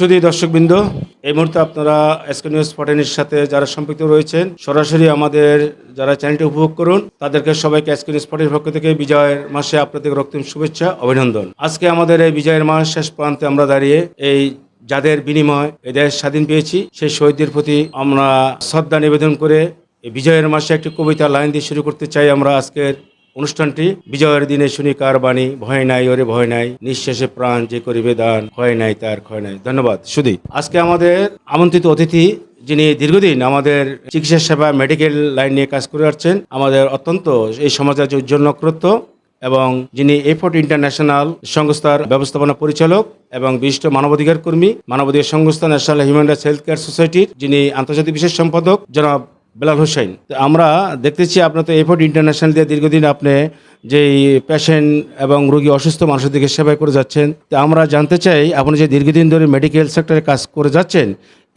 সুধী দর্শকবৃন্দ, এই মুহূর্তে আপনারা এসকে নিউজ 14 সাথে যারা সম্পৃক্ত রয়েছেন সরাসরি আমাদের যারা চ্যানেলটি উপভোগ করুন তাদেরকে সবাইকে এসকে নিউজ 14 পক্ষ থেকে বিজয়ের মাসে আপনাদের রক্তিম শুভেচ্ছা অভিনন্দন। আজকে আমাদের এই বিজয়ের মাস শেষ প্রান্তে আমরা দাঁড়িয়ে এই যাদের বিনিময় এই দেশ স্বাধীন পেয়েছি সেই শহীদদের প্রতি আমরা শ্রদ্ধা নিবেদন করে এই বিজয়ের মাসে একটি কবিতা লাইন দিয়ে শুরু করতে চাই আমরা আজকের অনুষ্ঠানটি। বিজয়ের দিনে শুনি কার বাণী, ভয় নাই ওরে ভয় নাই, নিঃশেষে প্রাণ যে করিবে দান, ক্ষয় নাই তার ক্ষয় নাই। ধন্যবাদ সুধী। আজকে আমাদের আমন্ত্রিত অতিথি যিনি দীর্ঘদিন আমাদের চিকিৎসা সেবা মেডিকেল লাইন নিয়ে কাজ করে আসছেন, আমাদের অত্যন্ত এই সমাজের যে উজ্জ্বল নক্ষত্র এবং যিনি এফোর্ট ইন্টারন্যাশনাল সংস্থার ব্যবস্থাপনা পরিচালক এবং বিশিষ্ট মানবাধিকার কর্মী, মানবাধিকার সংস্থা national human rights health care সোসাইটির যিনি আন্তর্জাতিক বিশেষ সম্পাদক জনাব বেলাল হোসেন। আমরা দেখতেছি আপনার তো এফোর্ট ইন্টারন্যাশনাল দিয়ে দীর্ঘদিন আপনি যেই পেশেন্ট এবং রোগী অসুস্থ মানুষের দিকে সেবা করে যাচ্ছেন, তো আমরা জানতে চাই আপনি যে দীর্ঘদিন ধরে মেডিকেল সেক্টরে কাজ করে যাচ্ছেন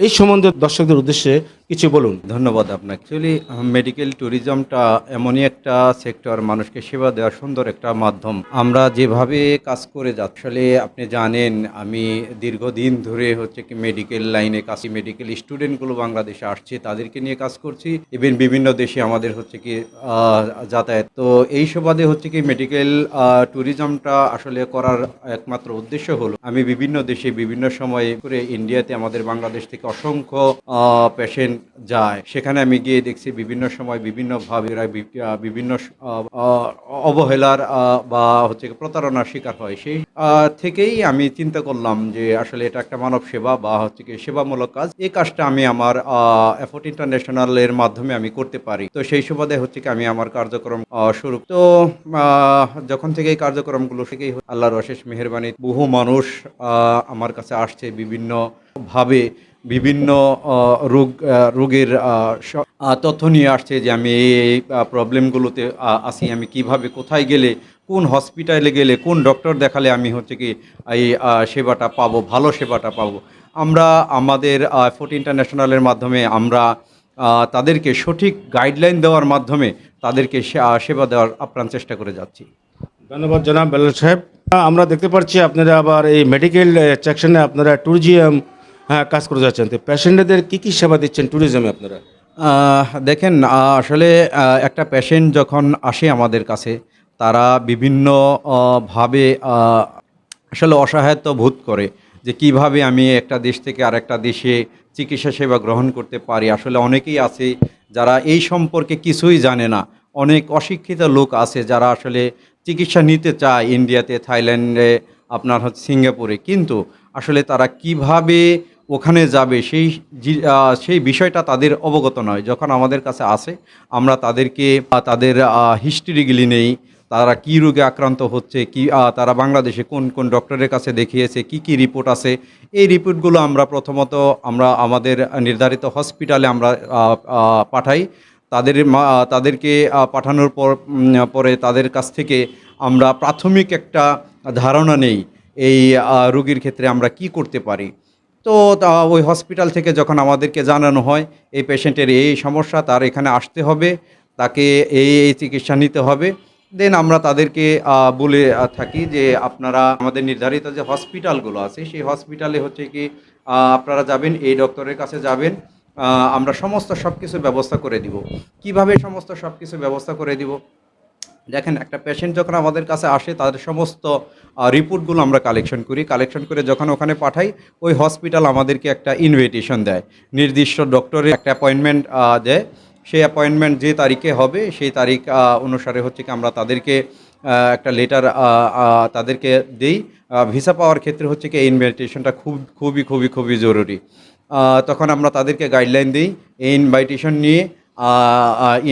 এই সম্বন্ধে দর্শকদের উদ্দেশ্যে কিছু বলুন। ধন্যবাদ আপনাকে। অ্যাকচুয়ালি মেডিকেল ট্যুরিজমটা এমনই একটা সেক্টর, মানুষকে সেবা দেওয়ার সুন্দর একটা মাধ্যম। আমরা যেভাবে কাজ করে যাচ্ছি, আসলে আপনি জানেন আমি দীর্ঘদিন ধরে হচ্ছে কি মেডিকেল লাইনে কাজ, মেডিকেল স্টুডেন্টগুলো বাংলাদেশে আসছে তাদেরকে নিয়ে কাজ করছি, ইভেন বিভিন্ন দেশে আমাদের হচ্ছে কি যাতায়াত। তো এই সুবাদে হচ্ছে কি মেডিকেল ট্যুরিজমটা আসলে করার একমাত্র উদ্দেশ্য হলো আমি বিভিন্ন দেশে বিভিন্ন সময়ে করে ইন্ডিয়াতে আমাদের বাংলাদেশ থেকে অসংখ্য পেশেন্ট যায়, সেখানে আমি গিয়ে দেখছি বিভিন্ন সময় বিভিন্নভাবে বিভিন্ন অবহেলার বা হচ্ছে প্রতারণার শিকার হয়। সেই থেকেই আমি চিন্তা করলাম যে আসলে এটা একটা মানব সেবা বা হচ্ছে কি সেবামূলক কাজ, এই কাজটা আমি আমার এফোর্ট ইন্টারন্যাশনালের মাধ্যমে আমি করতে পারি। তো সেই সুবাদে হচ্ছে কি আমি আমার কার্যক্রম শুরু। তো যখন থেকে এই কার্যক্রমগুলো থেকেই আল্লাহর অশেষ মেহেরবানি বহু মানুষ আমার কাছে আসছে বিভিন্ন ভাবে, বিভিন্ন রোগের তথ্য নিয়ে আসছে যে আমি এই প্রবলেমগুলোতে আসি, আমি কিভাবে কোথায় গেলে কোন হসপিটালে গেলে কোন ডক্টর দেখালে আমি হচ্ছে কি এই সেবাটা পাবো, ভালো সেবাটা পাবো। আমরা আমাদের এফোর্ট ইন্টারন্যাশনালের মাধ্যমে আমরা তাদেরকে সঠিক গাইডলাইন দেওয়ার মাধ্যমে তাদেরকে সেবা দেওয়ার আপ্রাণ চেষ্টা করে যাচ্ছি। ধন্যবাদ জনাব বেলাল সাহেব। আমরা দেখতে পাচ্ছি আপনারা আবার এই মেডিকেল সেকশনে আপনারা ট্যুরিজম কাজ করে যাচ্ছেন, তো পেশেন্টদের কী সেবা দিচ্ছেন ট্যুরিজমে আপনারা? দেখেন, আসলে একটা পেশেন্ট যখন আসে আমাদের কাছে তারা বিভিন্ন ভাবে আসলে অসহায়ত্ব বোধ করে যে কিভাবে আমি একটা দেশ থেকে আরেকটা দেশে চিকিৎসা সেবা গ্রহণ করতে পারি। আসলে অনেকেই আছে যারা এই সম্পর্কে কিছুই জানে না, অনেক অশিক্ষিত লোক আছে যারা আসলে চিকিৎসা নিতে চায় ইন্ডিয়াতে, থাইল্যান্ডে, আপনার হচ্ছে সিঙ্গাপুরে, কিন্তু আসলে তারা কিভাবে ওখানে যাবে সেই বিষয়টা তাদের অবগত নয়। যখন আমাদের কাছে আসে আমরা তাদেরকে তাদের হিস্ট্রিগুলি নেই, তারা কি রোগে আক্রান্ত হচ্ছে, কি তারা বাংলাদেশে কোন কোন ডক্টরের কাছে দেখিয়েছে, কি কি রিপোর্ট আছে, এই রিপোর্টগুলো আমরা প্রথমত আমরা আমাদের নির্ধারিত হসপিটালে আমরা পাঠাই। তাদেরকে পাঠানোর পরে তাদের কাছ থেকে আমরা প্রাথমিক একটা ধারণা নেই এই রোগীর ক্ষেত্রে আমরা কি করতে পারি। তো ওই হসপিটাল থেকে যখন আমাদেরকে জানানো হয় এই পেশেন্টের এই সমস্যা, তার এখানে আসতে হবে, তাকে এই চিকিৎসা নিতে হবে, দেন আমরা তাদেরকে বলে থাকি যে আপনারা আমাদের নির্ধারিত যে হসপিটালগুলো আছে সেই হসপিটালে হচ্ছে কি আপনারা যাবেন, এই ডক্টরের কাছে যাবেন, আমরা সমস্ত সব কিছু ব্যবস্থা করে দিব। কিভাবে সমস্ত সব কিছু ব্যবস্থা করে দিব? দেখেন, একটা পেশেন্ট যখন আমাদের কাছে আসে তাদের সমস্ত রিপোর্টগুলো আমরা কালেকশন করি, কালেকশন করে যখন ওখানে পাঠাই ওই হসপিটাল আমাদেরকে একটা ইনভিটেশন দেয়, নির্দিষ্ট ডক্টরের একটা অ্যাপয়েন্টমেন্ট দেয়। সেই অ্যাপয়েন্টমেন্ট যে তারিখে হবে সেই তারিখ অনুসারে হচ্ছে কি আমরা তাদেরকে একটা লেটার তাদেরকে দেই। ভিসা পাওয়ার ক্ষেত্রে হচ্ছে কি এই ইনভাইটেশনটা খুবই খুবই খুবই জরুরি। তখন আমরা তাদেরকে গাইডলাইন দিই, এই ইনভাইটেশন নিয়ে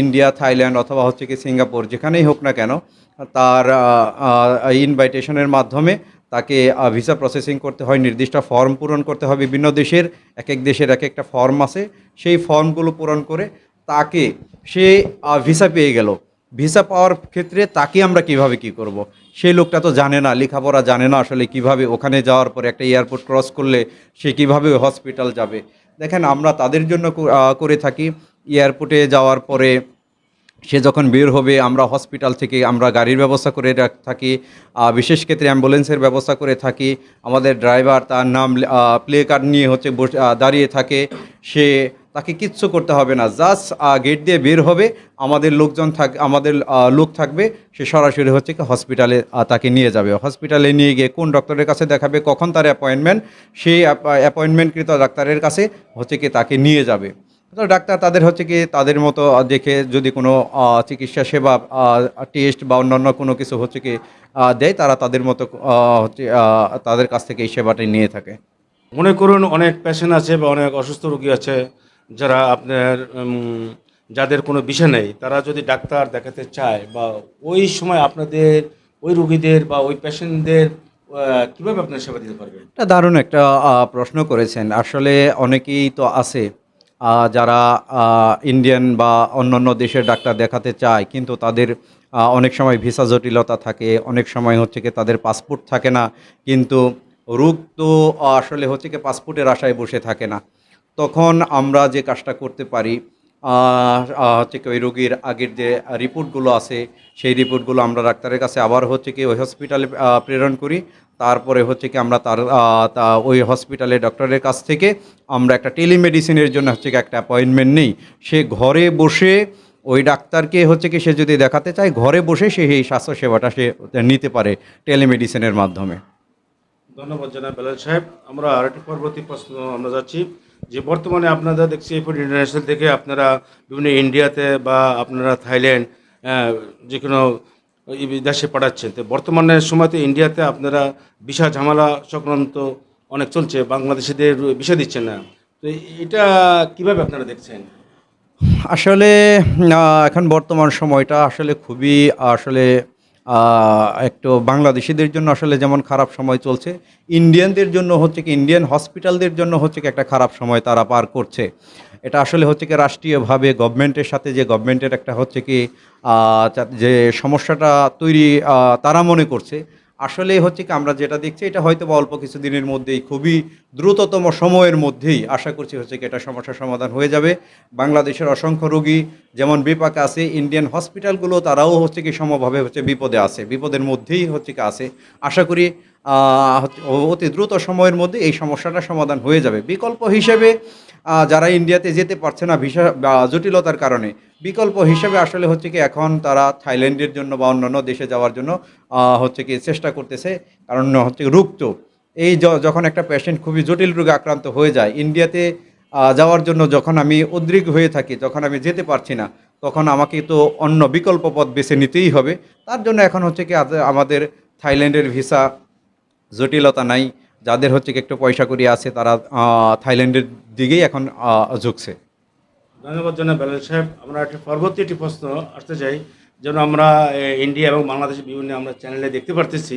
ইন্ডিয়া, থাইল্যান্ড অথবা হচ্ছে কি সিঙ্গাপুর, যেখানেই হোক না কেন, তার ইনভাইটেশনের মাধ্যমে তাকে ভিসা প্রসেসিং করতে হয়, নির্দিষ্ট ফর্ম পূরণ করতে হয়। বিভিন্ন দেশের এক এক দেশের এক একটা ফর্ম আছে, সেই ফর্মগুলো পূরণ করে তাকে সে ভিসা পেয়ে গেল। ভিসা পাওয়ার ক্ষেত্রে তাকে আমরা কিভাবে কি করব, সেই লোকটা তো জানে না, লেখাপড়া জানে না, আসলে কিভাবে ওখানে যাওয়ার পরে একটা এয়ারপোর্ট ক্রস করলে সে কিভাবে হসপিটাল যাবে। দেখেন, আমরা তাদের জন্য করে থাকি এয়ারপোর্টে যাওয়ার পরে সে যখন বের হবে আমরা হসপিটাল থেকে আমরা গাড়ির ব্যবস্থা করে থাকি, বিশেষ ক্ষেত্রে অ্যাম্বুলেন্সের ব্যবস্থা করে থাকি। আমাদের ড্রাইভার তার নাম প্লে কার্ড নিয়ে হচ্ছে দাঁড়িয়ে থাকে। সে তাকে কিচ্ছু করতে হবে না, জাস্ট গেট দিয়ে বের হবে, আমাদের লোকজন আমাদের লোক থাকবে, সে সরাসরি হচ্ছে কি হসপিটালে তাকে নিয়ে যাবে। হসপিটালে নিয়ে গিয়ে কোন ডক্টরের কাছে দেখাবে, কখন তার অ্যাপয়েন্টমেন্ট, সেই অ্যাপয়েন্টমেন্টকৃত ডাক্তারের কাছে হচ্ছে কি তাকে নিয়ে যাবে। তো ডাক্তার তাদের হচ্ছে কি তাদের মতো দেখে যদি কোনো চিকিৎসা সেবা টেস্ট বা অন্যান্য কোনো কিছু হচ্ছে কি দেয়, তারা তাদের মতো হচ্ছে তাদের কাছ থেকে এই সেবাটি নিয়ে থাকে। মনে করুন অনেক পেশেন্ট আছে বা অনেক অসুস্থ রোগী আছে যারা আপনার যাদের কোনো বিষয় নেই, তারা যদি ডাক্তার দেখাতে চায় বা ওই সময় আপনাদের ওই রোগীদের বা ওই পেশেন্টদের কীভাবে আপনার সেবা দিতে পারবেন? এটা দারুণ একটা প্রশ্ন করেছেন। আসলে অনেকেই তো আছে যারা ইন্ডিয়ান বা অন্যান্য দেশের ডাক্তার দেখাতে চায়, কিন্তু তাদের অনেক সময় ভিসা জটিলতা থাকে, অনেক সময় হচ্ছে কি তাদের পাসপোর্ট থাকে না। কিন্তু রোগ তো আসলে হচ্ছে কি পাসপোর্টের আশায় বসে থাকে না। তখন আমরা যে কাজটা করতে পারি, হচ্ছে কি ওই রোগীর আগের যে রিপোর্টগুলো আছে, সেই রিপোর্টগুলো আমরা ডাক্তারের কাছে আবার হচ্ছে কি ওই হসপিটালে প্রেরণ করি। তারপরে হচ্ছে কি আমরা ওই হসপিটালে ডক্টরের কাছ থেকে আমরা একটা টেলিমেডিসিনের জন্য হচ্ছে কি একটা অ্যাপয়েন্টমেন্ট নিই। সে ঘরে বসে ওই ডাক্তারকে হচ্ছে কি সে যদি দেখাতে চায়, ঘরে বসে সে এই স্বাস্থ্য সেবাটা সে নিতে পারে টেলিমেডিসিনের মাধ্যমে। ধন্যবাদ জানাব বেলাল সাহেব। আমরা আরেকটি পরবর্তী প্রশ্ন আমরা যাচ্ছি যে বর্তমানে আপনারা দেখছি এরপর ইন্টারন্যাশনাল থেকে আপনারা বিভিন্ন ইন্ডিয়াতে বা আপনারা থাইল্যান্ড যে কোনো দেশে পাঠাচ্ছেন। তো বর্তমানে সময় তো ইন্ডিয়াতে আপনারা ভিসা ঝামেলা সংক্রান্ত অনেক চলছে, বাংলাদেশিদের ভিসা দিচ্ছেন না। তো এটা কিভাবে আপনারা দেখছেন? আসলে এখন বর্তমান সময়টা আসলে খুবই আসলে একটু বাংলাদেশিদের জন্য আসলে যেমন খারাপ সময় চলছে, ইন্ডিয়ানদের জন্য হচ্ছে কি ইন্ডিয়ান হসপিটালদের জন্য হচ্ছে কি একটা খারাপ সময় তারা পার করছে। এটা আসলে হচ্ছে কি রাষ্ট্রীয়ভাবে গভর্নমেন্টের সাথে যে গভর্নমেন্টের একটা হচ্ছে কি যে সমস্যাটা তৈরি তারা মনে করছে। আসলে হচ্ছে কি আমরা যেটা দেখছি এটা হয়তো বা অল্প কিছুদিনের মধ্যেই খুবই দ্রুততম সময়ের মধ্যেই আশা করছি হচ্ছে কি এটা সমস্যার সমাধান হয়ে যাবে। বাংলাদেশের অসংখ্য রোগী যেমন বিপাকে আছে, ইন্ডিয়ান হসপিটালগুলো তারাও হচ্ছে কি সমভাবে হচ্ছে বিপদে আছে, বিপদের মধ্যেই হচ্ছে কি আছে। আশা করি অতি দ্রুত সময়ের মধ্যে এই সমস্যাটার সমাধান হয়ে যাবে। বিকল্প হিসেবে যারা ইন্ডিয়াতে যেতে পারছে না ভিসা বা জটিলতার কারণে, বিকল্প হিসেবে আসলে হচ্ছে কি এখন তারা থাইল্যান্ডের জন্য বা অন্যান্য দেশে যাওয়ার জন্য হচ্ছে কি চেষ্টা করতেছে। কারণ হচ্ছে রোগ তো এই যখন একটা পেশেন্ট খুবই জটিল রোগে আক্রান্ত হয়ে যায়, ইন্ডিয়াতে যাওয়ার জন্য যখন আমি উদ্বিগ্ন হয়ে থাকি, যখন আমি যেতে পারছি না, তখন আমাকে তো অন্য বিকল্প পথ বেছে নিতেই হবে। তার জন্য এখন হচ্ছে কি আমাদের থাইল্যান্ডের ভিসা জটিলতা নাই। যাদের হচ্ছে কি একটু পয়সা কড়ি আছে তারা থাইল্যান্ডের দিকেই এখন ঝুঁকছে। ধন্যবাদ জানাব বেলাল সাহেব। আমরা একটা পরবর্তী একটি প্রশ্ন আসতে চাই, যেন আমরা ইন্ডিয়া এবং বাংলাদেশের বিভিন্ন আমরা চ্যানেলে দেখতে পারতেছি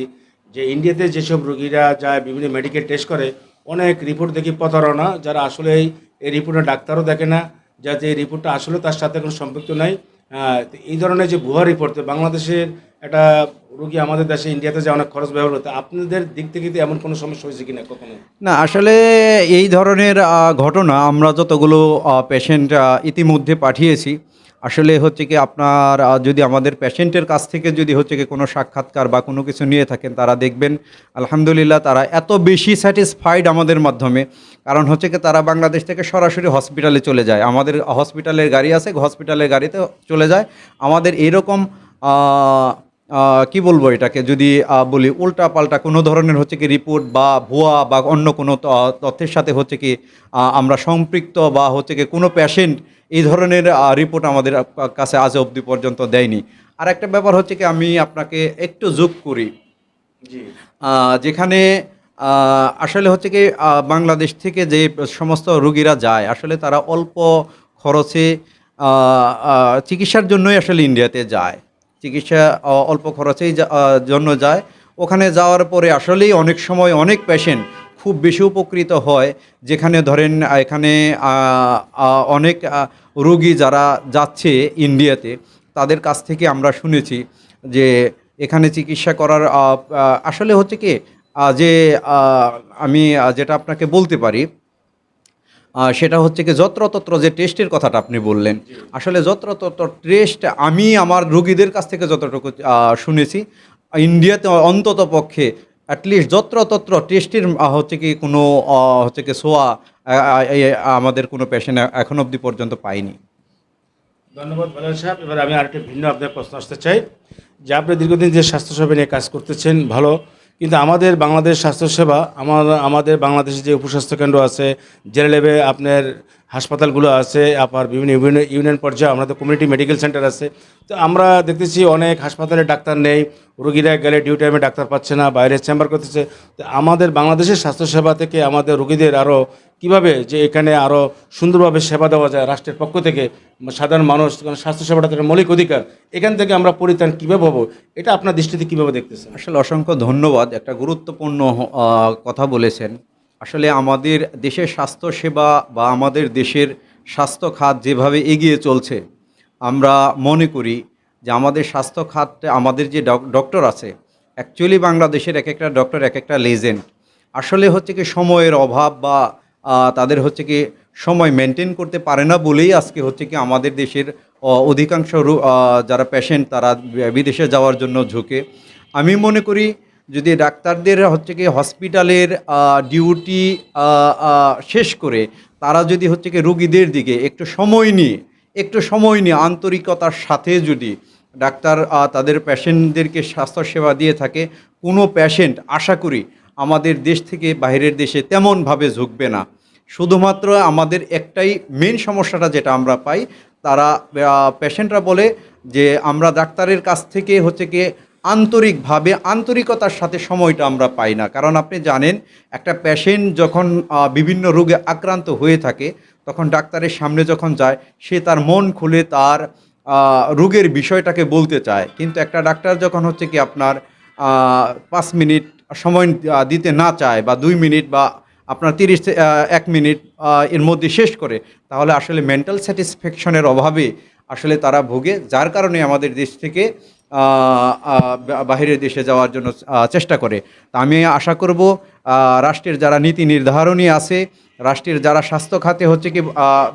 যে ইন্ডিয়াতে যেসব রোগীরা যায় বিভিন্ন মেডিকেল টেস্ট করে, অনেক রিপোর্ট দেখি প্রতারণা, যারা আসলে এই রিপোর্টে ডাক্তারও দেখে না, যাতে এই রিপোর্টটা আসলে তার সাথে কোনো সম্পৃক্ত নাই। তো এই ধরনের যে ভুয়া রিপোর্ট, বাংলাদেশের একটা রোগী আমাদের দেশে ইন্ডিয়াতে যা অনেক খরচ ব্যবহার হতো, আপনাদের দিক থেকে কি এমন কোনো সমস্যা হয়েছে কিনা কখনো? না আসলে এই ধরনের ঘটনা আমরা যতগুলো পেশেন্ট ইতিমধ্যে পাঠিয়েছি, আসলে হচ্ছে কি আপনার যদি আমাদের পেশেন্টের কাছ থেকে যদি হচ্ছে কি কোনো সাক্ষাৎকার বা কোনো কিছু নিয়ে থাকেন, তারা দেখবেন আলহামদুলিল্লাহ তারা এত বেশি স্যাটিসফাইড আমাদের মাধ্যমে। কারণ হচ্ছে কি তারা বাংলাদেশ থেকে সরাসরি হসপিটালে চলে যায়, আমাদের হসপিটালের গাড়ি আছে, হসপিটালের গাড়িতে চলে যায়। আমাদের এরকম কি বলবো এটাকে যদি বলি উল্টাপাল্টা কোনো ধরনের হচ্ছে কি রিপোর্ট বা ভুয়া বা অন্য কোনো তথ্যের সাথে হচ্ছে কি আমরা সম্পৃক্ত বা হচ্ছে কি কোনো পেশেন্ট এই ধরনের রিপোর্ট আমাদের কাছে আজ অবধি পর্যন্ত দেয়নি। আর একটা ব্যাপার হচ্ছে কি আমি আপনাকে একটু যোগ করি, জি। যেখানে আসলে হচ্ছে কি বাংলাদেশ থেকে যে সমস্ত রোগীরা যায় আসলে তারা অল্প খরচে চিকিৎসার জন্যই আসলে ইন্ডিয়াতে যায়। চিকিৎসা অল্প খরচেই জন্য যায়। ওখানে যাওয়ার পরে আসলেই অনেক সময় অনেক পেশেন্ট খুব বেশি উপকৃত হয়। যেখানে ধরেন এখানে অনেক রোগী যারা যাচ্ছে ইন্ডিয়াতে, তাদের কাছ থেকে আমরা শুনেছি যে এখানে চিকিৎসা করার আসলে হচ্ছে কি যে আমি যেটা আপনাকে বলতে পারি সেটা হচ্ছে কি যত্রতত্র যে টেস্টের কথাটা আপনি বললেন, আসলে যত্রতত্র টেস্ট আমি আমার রোগীদের কাছ থেকে যতটুকু শুনেছি, ইন্ডিয়াতে অন্তত পক্ষে অ্যাটলিস্ট যত্রতত্র টেস্টের হচ্ছে কি কোনো হচ্ছে কি সোয়া আমাদের কোনো পেশেন্ট এখন অবধি পর্যন্ত পাইনি। ধন্যবাদ বেলাল সাহেব। এবার আমি আরেকটি ভিন্ন আপনার প্রশ্ন আসতে চাই যে আপনি দীর্ঘদিন যে স্বাস্থ্যসেবা নিয়ে কাজ করতেছেন ভালো, কিন্তু আমাদের বাংলাদেশ স্বাস্থ্যসেবা আমাদের বাংলাদেশে যে উপস্বাস্থ্য কেন্দ্র আছে, জেলা লেভে আপনার হাসপাতালগুলো আছে, আবার বিভিন্ন ইউনিয়ন পর্যায়ে আমাদের কমিউনিটি মেডিকেল সেন্টার আছে। তো আমরা দেখতেছি অনেক হাসপাতালে ডাক্তার নেই, রোগীরা গেলে ডিউ টাইমে ডাক্তার পাচ্ছে না, বাইরে চেম্বার করতেছে। তো আমাদের বাংলাদেশের স্বাস্থ্যসেবা থেকে আমাদের রোগীদের আরও কীভাবে যে এখানে আরও সুন্দরভাবে সেবা দেওয়া যায় রাষ্ট্রের পক্ষ থেকে, সাধারণ মানুষ, কারণ স্বাস্থ্যসেবাটা তাদের মৌলিক অধিকার, এখান থেকে আমরা পরিত্রাণ কীভাবে হবো, এটা আপনার দৃষ্টিতে কীভাবে দেখতেছেন? আসলে অসংখ্য ধন্যবাদ, একটা গুরুত্বপূর্ণ কথা বলেছেন। আসলে আমাদের দেশের স্বাস্থ্যসেবা বা আমাদের দেশের স্বাস্থ্য খাত যেভাবে এগিয়ে চলছে, আমরা মনে করি যে আমাদের স্বাস্থ্য খাতে আমাদের যে ডক্টর আছে, অ্যাকচুয়ালি বাংলাদেশের এক একটা ডক্টর এক একটা লেজেন্ড। আসলে হচ্ছে কি সময়ের অভাব বা তাদের হচ্ছে কি সময় মেনটেন করতে পারে না বলেই আজকে হচ্ছে কি আমাদের দেশের অধিকাংশ যারা পেশেন্ট তারা বিদেশে যাওয়ার জন্য ঝুঁকে। আমি মনে করি যদি ডাক্তারদের হচ্ছে কি হসপিটালের ডিউটি শেষ করে তারা যদি হচ্ছে কি রুগীদের দিকে একটু সময় নিয়ে আন্তরিকতার সাথে যদি ডাক্তার তাদের পেশেন্টদেরকে স্বাস্থ্যসেবা দিয়ে থাকে, কোনো পেশেন্ট আশা করি আমাদের দেশ থেকে বাইরের দেশে তেমনভাবে ঝুঁকবে না। শুধুমাত্র আমাদের একটাই মেন সমস্যাটা যেটা আমরা পাই, তারা পেশেন্টরা বলে যে আমরা ডাক্তারের কাছ থেকে হচ্ছে কি আন্তরিকতার সাথে সময়টা আমরা পাই না। কারণ আপনি জানেন একটা পেশেন্ট যখন বিভিন্ন রোগে আক্রান্ত হয়ে থাকে, তখন ডাক্তারের সামনে যখন যায় সে তার মন খুলে তার রোগের বিষয়টাকে বলতে চায়, কিন্তু একটা ডাক্তার যখন হচ্ছে কি আপনার 5 মিনিট সময় দিতে না চায় বা 2 মিনিট বা আপনার 1 মিনিট এর মধ্যে শেষ করে, তাহলে আসলে মেন্টাল স্যাটিসফ্যাকশনের অভাবে আসলে তারা ভোগে, যার কারণে আমাদের দেশ থেকে বাহিরের দেশে যাওয়ার জন্য চেষ্টা করে। তা আমি আশা করব রাষ্ট্রের যারা নীতি নির্ধারণী আছে, রাষ্ট্রের যারা স্বাস্থ্য খাতে হচ্ছে কি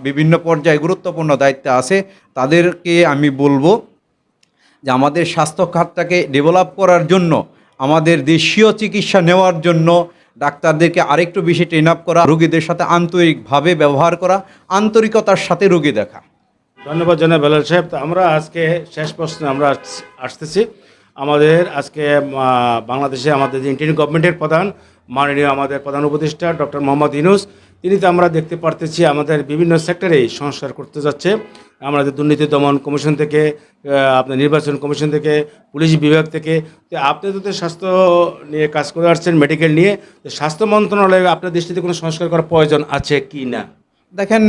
বিভিন্ন পর্যায়ে গুরুত্বপূর্ণ দায়িত্বে আছে, তাদেরকে আমি বলবো যে আমাদের স্বাস্থ্য খাতটাকে ডেভেলপ করার জন্য, আমাদের দেশীয় চিকিৎসা নেওয়ার জন্য ডাক্তারদেরকে আরেকটু বেশি ট্রেন আপ করা, রোগীদের সাথে আন্তরিকভাবে ব্যবহার করা, আন্তরিকতার সাথে রোগী দেখা। ধন্যবাদ জানাই বেলাল সাহেব। তো আমরা আজকে শেষ প্রশ্নে আমরা আসতেছি। আমাদের আজকে বাংলাদেশে আমাদের যে ইন্টারিম গভর্নমেন্টের প্রধান মাননীয় আমাদের প্রধান উপদেষ্টা ডক্টর মোহাম্মদ ইউনূস, তিনি তো আমরা দেখতে পারতেছি আমাদের বিভিন্ন সেক্টরেই সংস্কার করতে যাচ্ছে। আমাদের দুর্নীতি দমন কমিশন থেকে, আপনার নির্বাচন কমিশন থেকে, পুলিশ বিভাগ থেকে। তো আপনি তো স্বাস্থ্য নিয়ে কাজ করে আসছেন, মেডিকেল নিয়ে, তো স্বাস্থ্য মন্ত্রণালয়ে আপনার দৃষ্টিতে কোনো সংস্কার করার প্রয়োজন আছে কি না? দেখেন,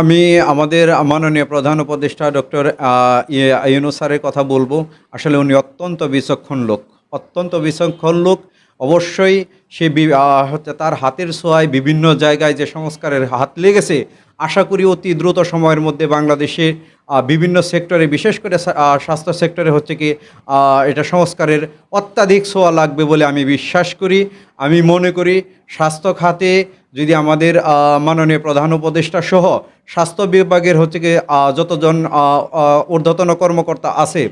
আমি আমাদের মাননীয় প্রধান উপদেষ্টা ডক্টর ইউনূস স্যারের কথা বলবো। আসলে উনি অত্যন্ত বিচক্ষণ লোক। অবশ্যই সে হচ্ছে তার হাতের ছোঁয়ায় বিভিন্ন জায়গায় যে সংস্কারের হাত লেগেছে, আশা করি অতি দ্রুত সময়ের মধ্যে বাংলাদেশে বিভিন্ন সেক্টরে, বিশেষ করে স্বাস্থ্য সেক্টরে হচ্ছে কি এটা সংস্কারের অত্যাধিক ছোঁয়া লাগবে বলে আমি বিশ্বাস করি। আমি মনে করি স্বাস্থ্য খাতে যদি আমাদের মাননীয় প্রধান উপদেষ্টা সহ স্বাস্থ্য বিভাগের হচ্ছে কি যতজন ঊর্ধ্বতন কর্মকর্তা আছে,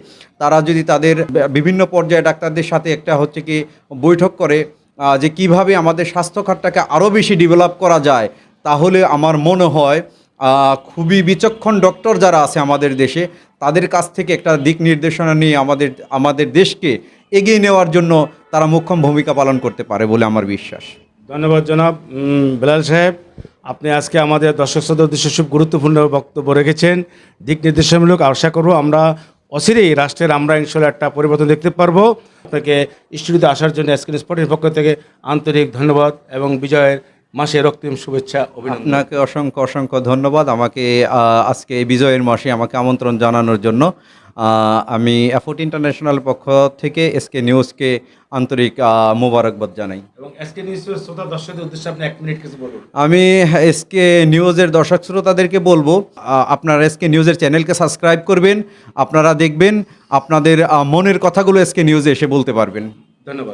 তারা যদি তাদের বিভিন্ন পর্যায়ে ডাক্তারদের সাথে একটা হচ্ছে কি বৈঠক করে যে কিভাবে আমাদের স্বাস্থ্য খাতটাকে আরও বেশি ডেভেলপ করা যায়, তাহলে আমার মনে হয় খুবই বিচক্ষণ ডক্টর যারা আছে আমাদের দেশে, তাদের কাছ থেকে একটা দিক নির্দেশনা নিয়ে আমাদের দেশকে এগিয়ে নেওয়ার জন্য তারা মোক্ষম ভূমিকা পালন করতে পারে বলে আমার বিশ্বাস। ধন্যবাদ জনাব বেলাল সাহেব। আপনি আজকে আমাদের দর্শক শ্রোতার উদ্দেশ্যে খুব গুরুত্বপূর্ণ বক্তব্য রেখেছেন, দিক নির্দেশনামূলক। আশা করব আমরা অচিরেই রাষ্ট্রের আমরা ইনশাল্লাহ একটা পরিবর্তন দেখতে পারবো। আপনাকে স্টুডিওতে আসার জন্য এসকে স্পটের পক্ষ থেকে আন্তরিক ধন্যবাদ এবং বিজয়ের মাসে রক্তিম শুভেচ্ছা, অভিনন্দন। আপনাকে অসংখ্য ধন্যবাদ আমাকে আজকে এই বিজয়ের মাসে আমাকে আমন্ত্রণ জানানোর জন্য। আমি এফোর্ট ইন্টারন্যাশনাল পক্ষ থেকে এসকে নিউজকে আন্তরিক মোবারকবাদ জানাই। এবং এসকে নিউজের শ্রোতা দর্শকদের উদ্দেশ্যে আপনি 1 মিনিট কিছু বলুন। আমি এসকে নিউজের দর্শক শ্রোতাদেরকে বলবো, আপনারা এসকে নিউজের চ্যানেলকে সাবস্ক্রাইব করবেন, আপনারা দেখবেন, আপনাদের মনের কথাগুলো এসকে নিউজে এসে বলতে পারবেন। ধন্যবাদ।